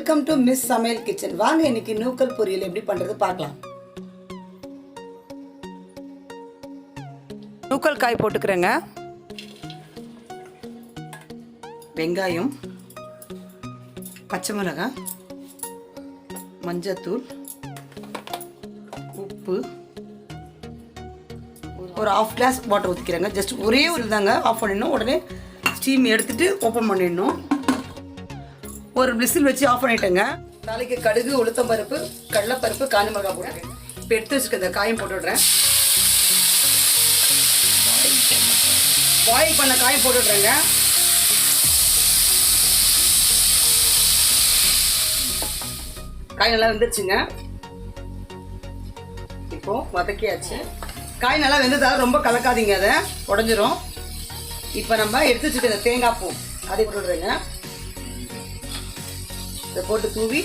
Welcome to miss சமையல் kitchen. வாங்க இன்னைக்கு நூக்கல் பொரியல் எப்படி பண்றது பார்க்கலாம். நூக்கல் காய் போட்டுக்கிறேங்க. வெங்காயம், பச்சை மிளகாய், மஞ்சத்தூள், உப்பு, ஒரு ½ கிளாஸ் வாட்டர் ஊற்றிக்கிறேங்க. ஜஸ்ட் ஒரே ஒரு தாங்க ஆஃப் பண்ணிடணும். உடனே ஸ்டீம் எடுத்துட்டு ஓப்பன் பண்ணிடணும். ஒரு விசில் வச்சு ஆஃப் பண்ணிட்டேங்க. நாளைக்கு கடுகு, உளுத்தம் பருப்பு, கடலைப்பருப்பு, காஞ்ச மிளகாய் போட்டுருக்கேன். இப்போ எடுத்து வச்சுக்க இந்த காயம் போட்டு விடுறேன். பாயில் பண்ண காயம் போட்டு விடுறேங்க. காய் நல்லா வெந்துருச்சுங்க. இப்போ வதக்கியாச்சு. காய் நல்லா வெந்ததால ரொம்ப கலக்காதீங்க, அதை உடஞ்சிரும். இப்போ நம்ம எடுத்து வச்சுக்க இந்த தேங்காய் பூ அதை போட்டு விடுறேங்க. இதை போட்டு தூவி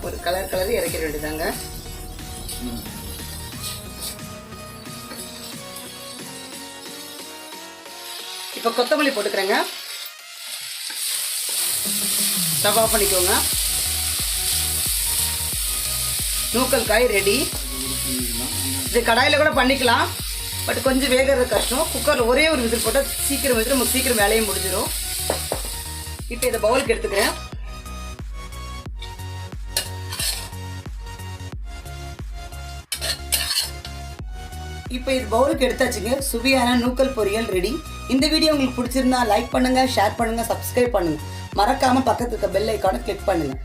ஒரு கலர் இறக்கிட வேண்டியதாங்க. இப்போ கொத்தமல்லி போட்டுக்கிறேங்க. ஸ்டவ் ஆஃப் பண்ணிக்கோங்க. நூக்கல் காய் ரெடி. இது கடாயில் கூட பண்ணிக்கலாம், பட் கொஞ்சம் வேகிறது கஷ்டம். குக்கரில் ஒரே ஒரு விசில் போட்டால் சீக்கிரம் வச்சு நமக்கு சீக்கிரம் வேலையும் முடிஞ்சிடும். இப்போ இதை பவுலுக்கு எடுத்துக்கிறேன். இப்போ இது பவுலுக்கு எடுத்தாச்சுங்க. சுவையான நூக்கல் பொரியல் ரெடி. இந்த வீடியோ உங்களுக்கு பிடிச்சிருந்தா லைக் பண்ணுங்க, ஷேர் பண்ணுங்க, சப்ஸ்கிரைப் பண்ணுங்க. மறக்காம பக்கத்துல இருக்க பெல் ஐகானை கிளிக் பண்ணுங்க.